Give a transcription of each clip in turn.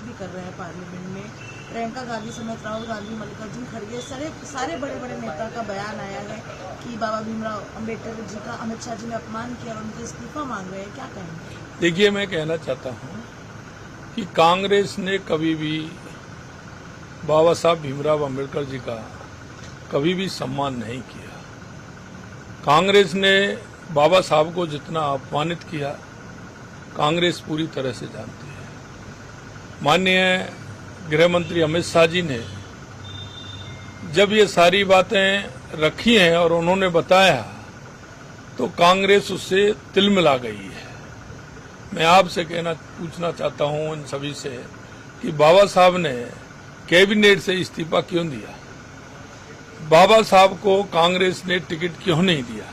भी कर रहे हैं पार्लियामेंट में। प्रियंका गांधी समेत राहुल गांधी, मल्लिकार्जुन खड़गे, सारे बड़े बड़े नेता का बयान आया है कि बाबा भीमराव अम्बेडकर जी का अमित शाह जी ने अपमान किया और उनके इस्तीफा मांग रहे हैं। क्या कहेंगे? देखिए, मैं कहना चाहता हूं कि कांग्रेस ने कभी भी बाबा साहब भीमराव अम्बेडकर जी का कभी भी सम्मान नहीं किया। कांग्रेस ने बाबा साहब को जितना अपमानित किया, कांग्रेस पूरी तरह से जानती है। माननीय गृह मंत्री अमित शाह जी ने जब ये सारी बातें रखी हैं और उन्होंने बताया तो कांग्रेस उससे तिलमिला गई है। मैं आपसे पूछना चाहता हूं इन सभी से कि बाबा साहब ने कैबिनेट से इस्तीफा क्यों दिया? बाबा साहब को कांग्रेस ने टिकट क्यों नहीं दिया?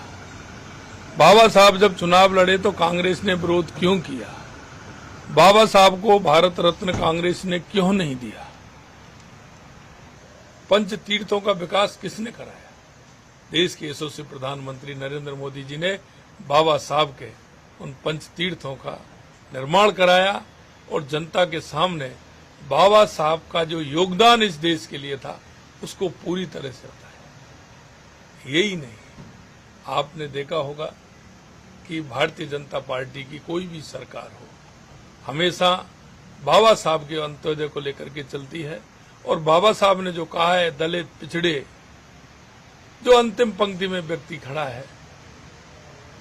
बाबा साहब जब चुनाव लड़े तो कांग्रेस ने विरोध क्यों किया? बाबा साहब को भारत रत्न कांग्रेस ने क्यों नहीं दिया? पंच तीर्थों का विकास किसने कराया? देश के यशस्वी प्रधानमंत्री नरेंद्र मोदी जी ने बाबा साहब के उन पंच तीर्थों का निर्माण कराया और जनता के सामने बाबा साहब का जो योगदान इस देश के लिए था उसको पूरी तरह से बताया। यही नहीं, आपने देखा होगा कि भारतीय जनता पार्टी की कोई भी सरकार हो, हमेशा बाबा साहब के अंत्योदय को लेकर के चलती है। और बाबा साहब ने जो कहा है, दलित, पिछड़े, जो अंतिम पंक्ति में व्यक्ति खड़ा है,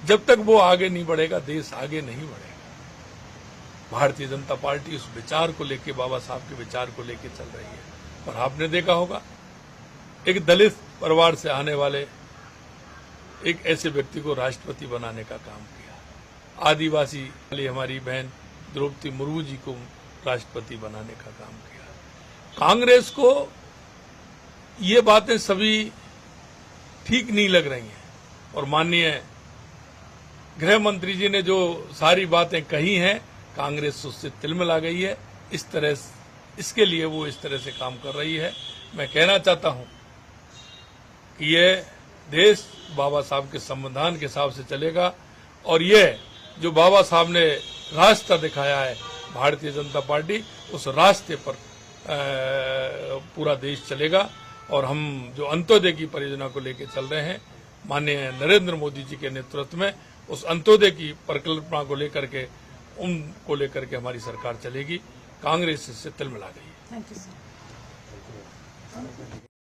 जब तक वो आगे नहीं बढ़ेगा देश आगे नहीं बढ़ेगा। भारतीय जनता पार्टी उस विचार को लेकर, बाबा साहब के विचार को लेकर चल रही है। और आपने देखा होगा, एक दलित परिवार से आने वाले एक ऐसे व्यक्ति को राष्ट्रपति बनाने का काम किया। आदिवासी वाली हमारी बहन द्रौपदी मुर्मू जी को राष्ट्रपति बनाने का काम किया। कांग्रेस को ये बातें सभी ठीक नहीं लग रही हैं और माननीय गृह मंत्री जी ने जो सारी बातें कही हैं, कांग्रेस उससे तिलमिला गई है। इसके लिए वो इस तरह से काम कर रही है। मैं कहना चाहता हूं कि ये देश बाबा साहब के संविधान के हिसाब से चलेगा और ये जो बाबा साहब ने रास्ता दिखाया है, भारतीय जनता पार्टी उस रास्ते पर पूरा देश चलेगा। और हम जो अंत्योदय की परियोजना को लेकर चल रहे हैं, माननीय नरेंद्र मोदी जी के नेतृत्व में उस अंत्योदय की परिकल्पना को लेकर के, उनको लेकर के हमारी सरकार चलेगी। कांग्रेस इससे तिलमिला गई है। Thank you sir.